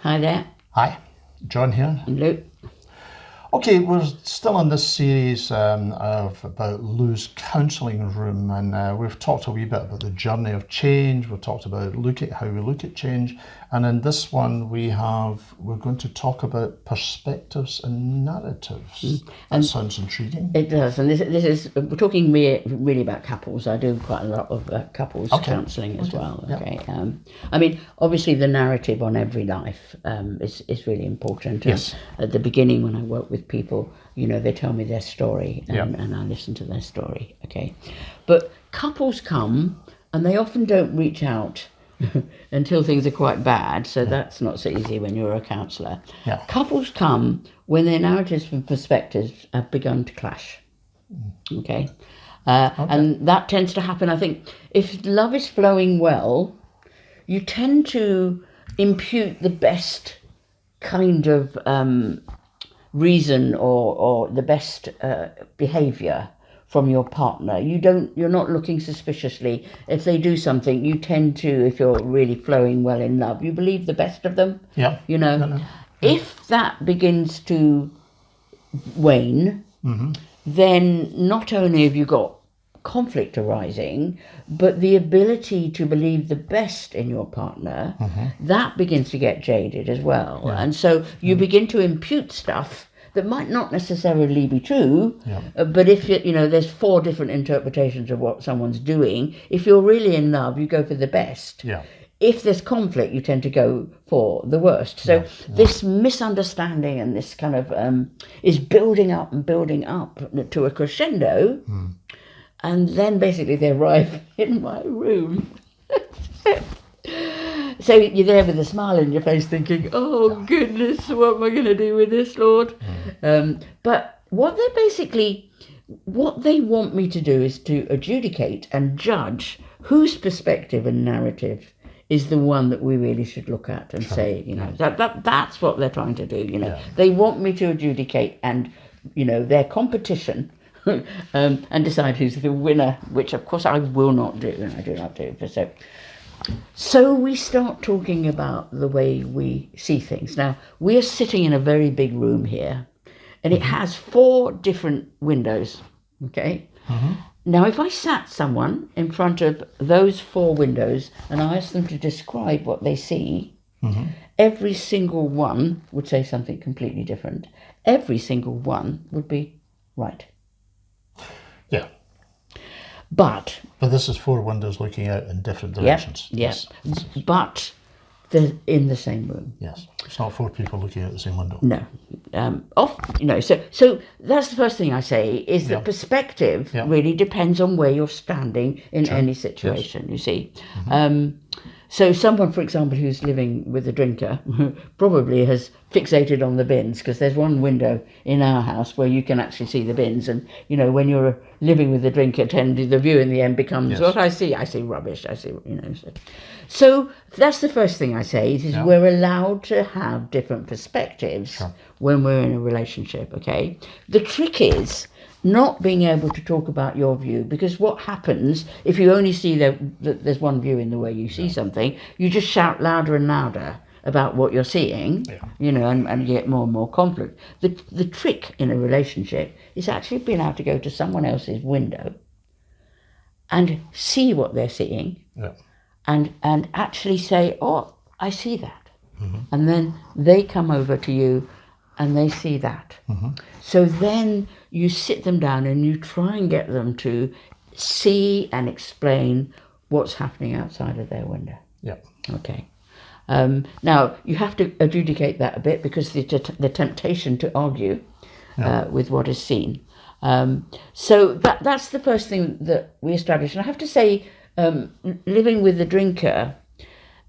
Hi there, Hi, John here. I'm Luke. Okay, we're still in this series about Lou's counselling room, and we've talked a wee bit about the journey of change. We've talked about how we look at change, and in this one we're going to talk about perspectives and narratives. That sounds intriguing. It does, and this is we're talking really about couples. I do quite a lot of couples counselling as well. Okay, I mean, obviously the narrative on every life is really important. Yes. At the beginning, when I work with people, they tell me their story, and I listen to their story. Okay, but couples come and they often don't reach out until things are quite bad, so that's not so easy when you're a counsellor. Yeah. Couples come when their narratives and perspectives have begun to clash. Okay. And that tends to happen, I think, if love is flowing well, you tend to impute the best kind of reason or the best behaviour from your partner. You're not looking suspiciously. If they do something, you tend to, if you're really flowing well in love, you believe the best of them. Yeah. If that begins to wane, then not only have you got conflict arising, but the ability to believe the best in your partner, that begins to get jaded as well. And so you begin to impute stuff that might not necessarily be true, but if there's 4 different interpretations of what someone's doing. If you're really in love, you go for the best. If there's conflict, you tend to go for the worst. So this misunderstanding and this kind of is building up and building up to a crescendo, and then basically they arrive in my room. So you're there with a smile on your face thinking, oh goodness, what am I going to do with this, Lord? But what they want me to do is to adjudicate and judge whose perspective and narrative is the one that we really should look at and say, that's what they're trying to do. They want me to adjudicate and, their competition and decide who's the winner, which of course I will not do, and I do not do. So we start talking about the way we see things. Now, we are sitting in a very big room here, and it has 4 different windows, okay? Now, if I sat someone in front of those 4 windows and I asked them to describe what they see, every single one would say something completely different. Every single one would be right. Yeah. But this is 4 windows looking out in different directions. Yes. But they're in the same room. Yes. It's not 4 people looking out the same window. No. So that's the first thing I say is that perspective really depends on where you're standing in any situation, you see. So someone, for example, who's living with a drinker probably has fixated on the bins, because there's one window in our house where you can actually see the bins, and when you're living with a drinker, the view in the end becomes what I see rubbish. I see. So that's the first thing I say is we're allowed to have different perspectives when we're in a relationship. Okay, the trick is not being able to talk about your view, because what happens if you only see that there's one view in the way you see something, you just shout louder and louder about what you're seeing, and you get more and more conflict. The trick in a relationship is actually being able to go to someone else's window and see what they're seeing, and actually say, oh, I see that. And then they come over to you and they see that. So then you sit them down and you try and get them to see and explain what's happening outside of their window. Okay. Now, you have to adjudicate that a bit, because the temptation to argue with what is seen. So that's the first thing that we establish. And I have to say, living with the drinker,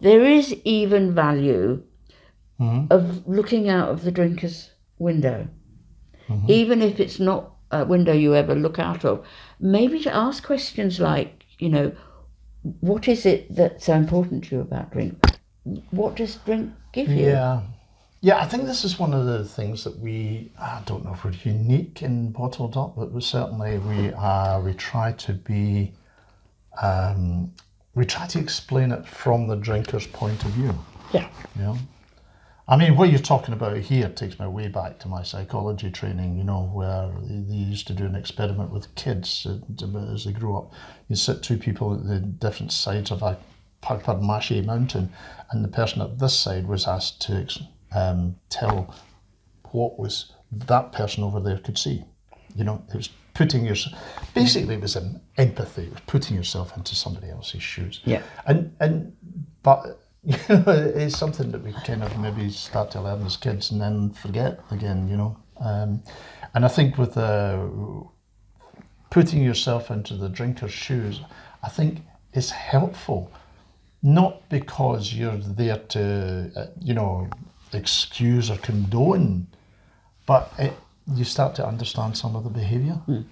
there is even value of looking out of the drinker's window, even if it's not a window you ever look out of. Maybe to ask questions like, what is it that's so important to you about drink? What does drink give you? Yeah, I think this is one of the things that I don't know if we're unique in Bottled Up, but we try to be, we try to explain it from the drinker's point of view. I mean, what you're talking about here takes me way back to my psychology training, you know, where they used to do an experiment with kids as they grew up. You sit two people at the different sides of a papier-mâché mountain, and the person at this side was asked to tell what was that person over there could see. You know, it was putting yourself, basically it was an empathy, it was putting yourself into somebody else's shoes. Yeah. But you know, it's something that we kind of maybe start to learn as kids and then forget again, you know. And I think with putting yourself into the drinker's shoes, I think it's helpful, not because you're there to, you know, excuse or condone, but you start to understand some of the behaviour. And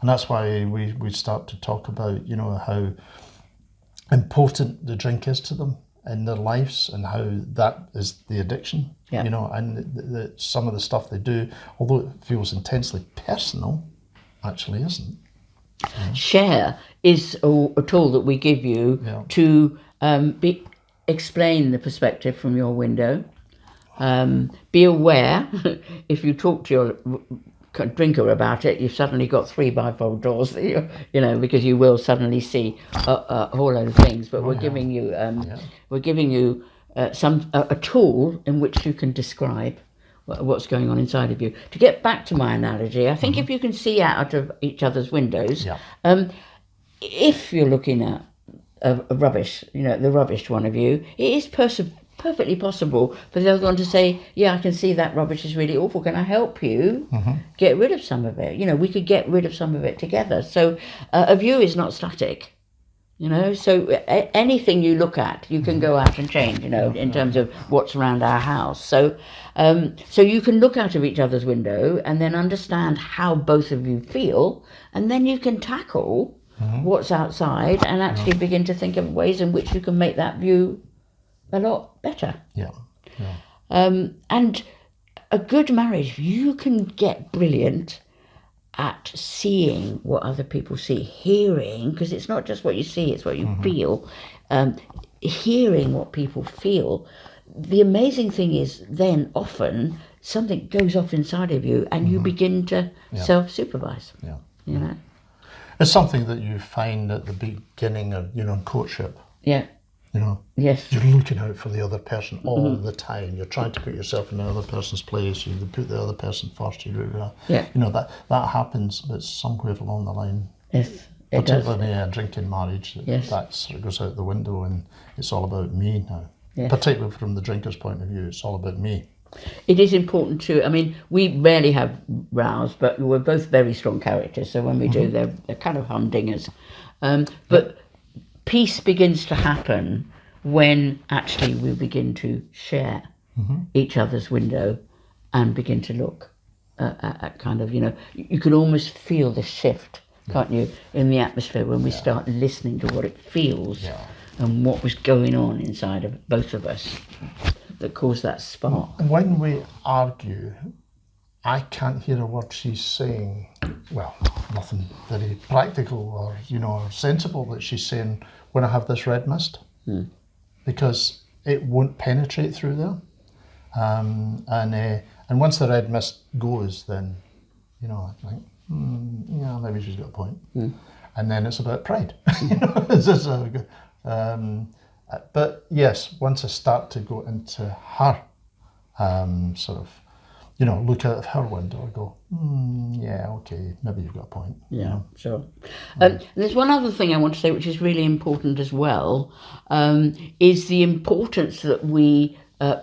that's why we start to talk about, you know, how important the drink is to them in their lives and how that is the addiction, you know, and some of the stuff they do, although it feels intensely personal, actually isn't. Share is a tool that we give you to explain the perspective from your window. Be aware, if you talk to your drinker about it, you've suddenly got 3 bifold doors, you know, because you will suddenly see a whole load of things. But we're giving you a tool in which you can describe what's going on inside of you. To get back to my analogy, I think if you can see out of each other's windows, if you're looking at a rubbish, you know, the rubbish one of you, it is perfectly possible for the other one to say, yeah, I can see that rubbish is really awful. Can I help you get rid of some of it? You know, we could get rid of some of it together. So a view is not static, you know. So anything you look at, you can go out and change, you know, in terms of what's around our house. So so you can look out of each other's window and then understand how both of you feel, and then you can tackle what's outside and actually begin to think of ways in which you can make that view a lot better. And a good marriage, you can get brilliant at seeing what other people see, hearing, because it's not just what you see, it's what you feel, hearing what people feel. The amazing thing is then often something goes off inside of you and you begin to self-supervise, you know. It's something that you find at the beginning of, you know, courtship. Yeah. You know, yes, you're looking out for the other person all the time. You're trying to put yourself in the other person's place. You put the other person first. You know, that happens, but somewhere along the line, particularly in a drinking marriage, that sort of goes out the window, and it's all about me now. Particularly from the drinker's point of view, it's all about me. It is important to, I mean, we rarely have rows, but we're both very strong characters. So when we do, they're kind of humdingers. But peace begins to happen when actually we begin to share each other's window and begin to look at kind of, you know, you can almost feel the shift, can't you, in the atmosphere when we start listening to what it feels and what was going on inside of both of us that caused that spark. When we argue, I can't hear a word she's saying. Well, nothing very practical or, you know, sensible that she's saying when I have this red mist, because it won't penetrate through there. And once the red mist goes, then, you know, I think, yeah, maybe she's got a point. And then it's about pride. You know, it's just but yes, once I start to go into her sort of, you know, look out of her window, I go, yeah, okay, maybe you've got a point. Yeah, you know? Sure. There's one other thing I want to say, which is really important as well, is the importance that we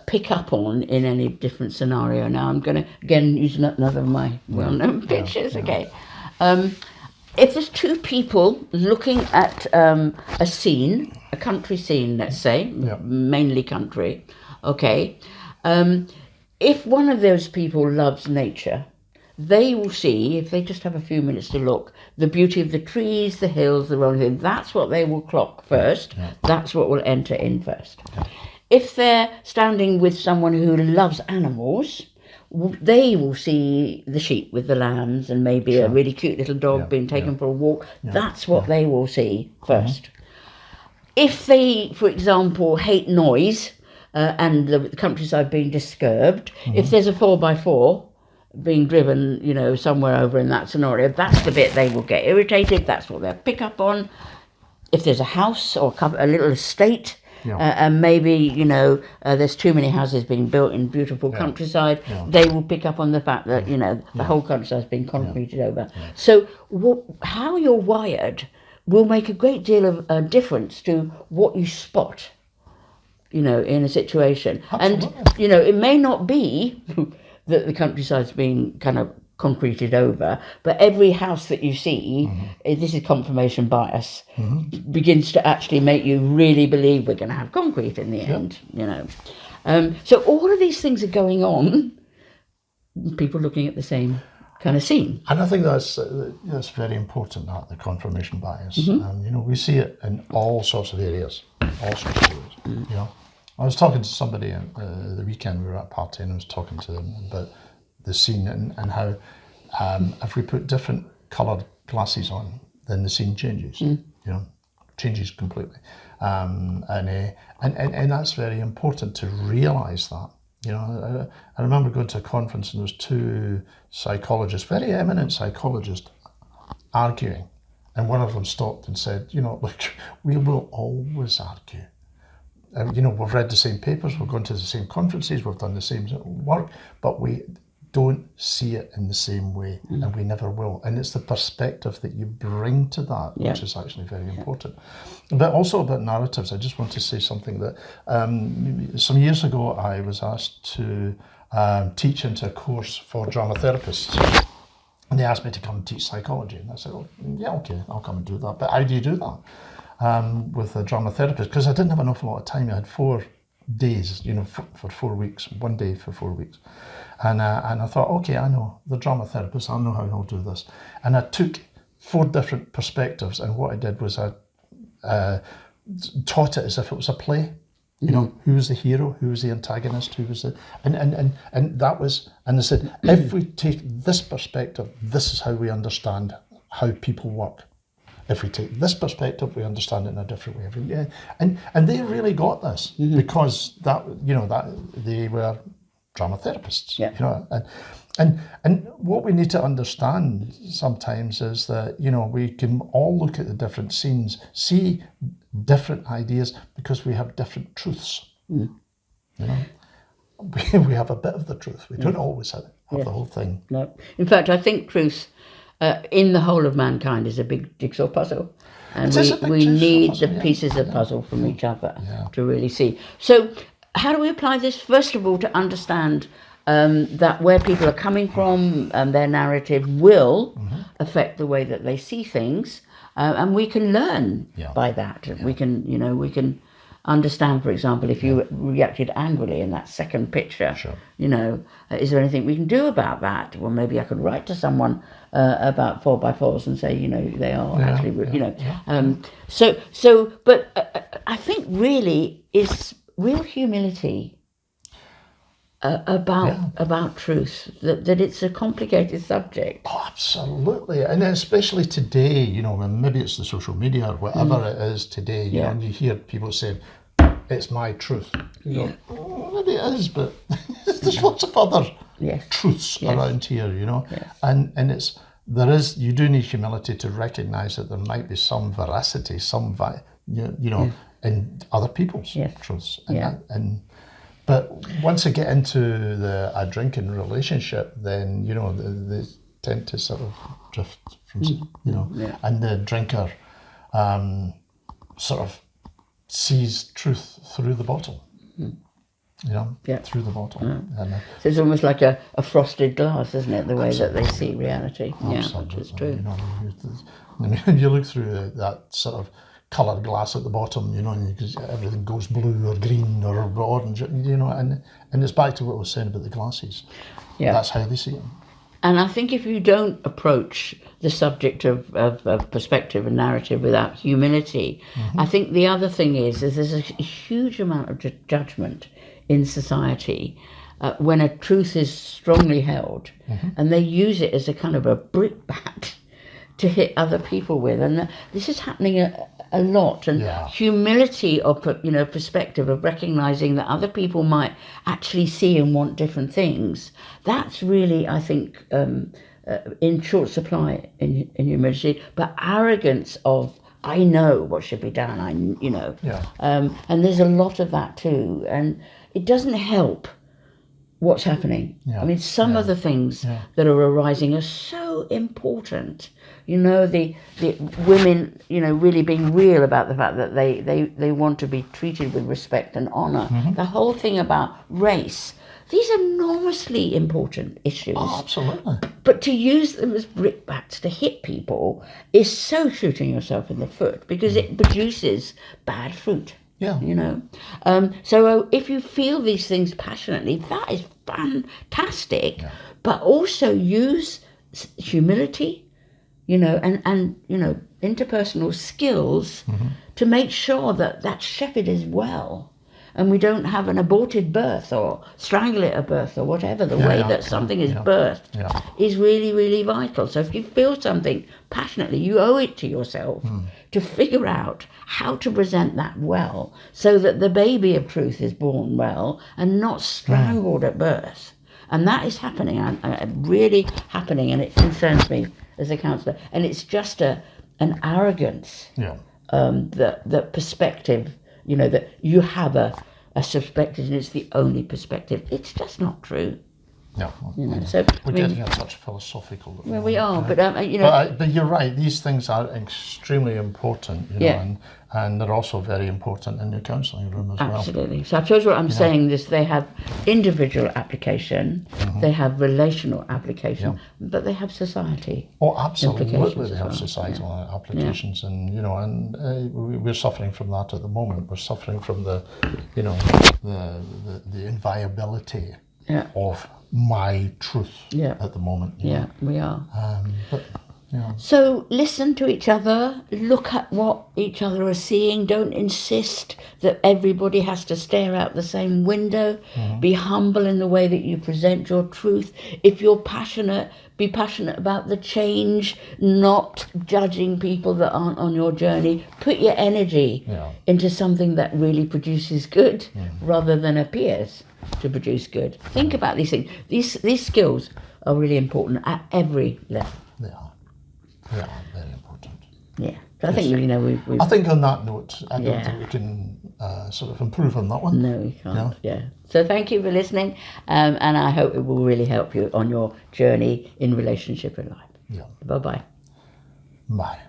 pick up on in any different scenario. Now, I'm going to, again, use another of my well-known pictures, okay. If there's two people looking at a scene, a country scene, let's say, mainly country, okay, if one of those people loves nature, they will see, if they just have a few minutes to look, the beauty of the trees, the hills, the rolling hills. That's what they will clock first. That's what will enter in first. If they're standing with someone who loves animals, they will see the sheep with the lambs and maybe a really cute little dog being taken for a walk. That's what they will see first. If they, for example, hate noise, and the countryside being disturbed, if there's a 4x4 being driven, somewhere over in that scenario, that's the bit they will get irritated. That's what they'll pick up on. If there's a house or a little estate, and maybe there's too many houses being built in beautiful countryside, they will pick up on the fact that the whole countryside has been concreted over. So how you're wired will make a great deal of difference to what you spot, in a situation. Absolutely. And it may not be that the countryside's been kind of concreted over, but every house that you see, this is confirmation bias, begins to actually make you really believe we're going to have concrete in the end. So all of these things are going on, people looking at the same kind of scene. And I think that's very important, the confirmation bias. We see it in all sorts of areas, I was talking to somebody the weekend. We were at a party, and I was talking to them about the scene and how if we put different coloured glasses on, then the scene changes. Changes completely, and that's very important to realise that. I remember going to a conference, and there was two psychologists, very eminent psychologists, arguing, and one of them stopped and said, "Look, we will always argue. We've read the same papers, we've gone to the same conferences, we've done the same work, but we don't see it in the same way, and we never will." And it's the perspective that you bring to that, which is actually very important. But also about narratives, I just want to say something that some years ago I was asked to teach into a course for drama therapists. And they asked me to come and teach psychology. And I said, "Oh, yeah, okay, I'll come and do that. But how do you do that with a drama therapist?" Because I didn't have an awful lot of time. I had 4 days, for 4 weeks, 1 day for 4 weeks. And I thought, okay, I know the drama therapist, I know how I'll do this. And I took 4 different perspectives, and what I did was I taught it as if it was a play. Who was the hero, who was the antagonist, who was the and that was, and they said, if we take this perspective, this is how we understand how people work. If we take this perspective, we understand it in a different way. And they really got this because that they were drama therapists. And what we need to understand sometimes is that we can all look at the different scenes, see different ideas because we have different truths. We have a bit of the truth. We don't always have the whole thing. No. In fact, I think truth in the whole of mankind is a big jigsaw puzzle, and we need the pieces of puzzle from each other to really see. So how do we apply this? First of all, to understand that where people are coming from and their narrative will affect the way that they see things, and we can learn by that. We can understand, for example, if you reacted angrily in that second picture, is there anything we can do about that? Well, maybe I could write to someone about 4x4s and say, they are actually, but I think really it's real humility about truth, that it's a complicated subject. Oh, absolutely. And especially today, maybe it's the social media or whatever it is today, and you hear people saying, "It's my truth." Maybe it is, but there's lots of other truths around here, and you do need humility to recognise that there might be some veracity, in other people's truths. But once I get into a drinking relationship, then they tend to sort of drift from, and the drinker sort of sees truth through the bottle, through the bottle. So it's almost like a frosted glass, isn't it? The way that they see reality. Absolutely. Which is true. You look through that sort of coloured glass at the bottom, and everything goes blue or green or orange, and it's back to what I was saying about the glasses. That's how they see it. And I think if you don't approach the subject of perspective and narrative without humility, I think the other thing is there's a huge amount of judgment in society when a truth is strongly held, and they use it as a kind of a brickbat to hit other people with, and this is happening a lot. And humility of perspective of recognizing that other people might actually see and want different things. That's really, I think, in short supply in humility. But arrogance of I know what should be done. And there's a lot of that too, and it doesn't help what's happening. I mean, some of the things that are arising are so important. The women, really being real about the fact that they want to be treated with respect and honour. The whole thing about race. These are enormously important issues. Oh, absolutely. But to use them as brickbats to hit people is so shooting yourself in the foot, because it produces bad fruit. Yeah. So if you feel these things passionately, that is fantastic. Yeah. But also use humility, and interpersonal skills to make sure that shepherd is well, and we don't have an aborted birth or strangle it at birth or whatever. The way that something is birthed is really, really vital. So if you feel something passionately, you owe it to yourself to figure out how to present that well, so that the baby of truth is born well and not strangled at birth. And that is happening, really happening, and it concerns me as a counsellor. And it's just an arrogance, the perspective, that you have a perspective and it's the only perspective. It's just not true. No, so we're getting at such philosophical. Well, we are, but But you're right. These things are extremely important, and they're also very important in the counselling room as well. Absolutely. So I suppose what I'm saying is they have individual application, they have relational application, but they have society. Oh, absolutely, they have societal applications, and we're suffering from that at the moment. We're suffering from the inviolability of my truth at the moment. We are. But So listen to each other, look at what each other are seeing. Don't insist that everybody has to stare out the same window. Be humble in the way that you present your truth. If you're passionate, be passionate about the change, not judging people that aren't on your journey. Put your energy into something that really produces good rather than appears to produce good. Think about these things. These skills are really important at every level. They are very important. Yeah. So I think we've I think on that note, I don't think we can sort of improve on that one. No, we can't. Yeah. So thank you for listening, and I hope it will really help you on your journey in relationship and life. Yeah. Bye-bye. Bye.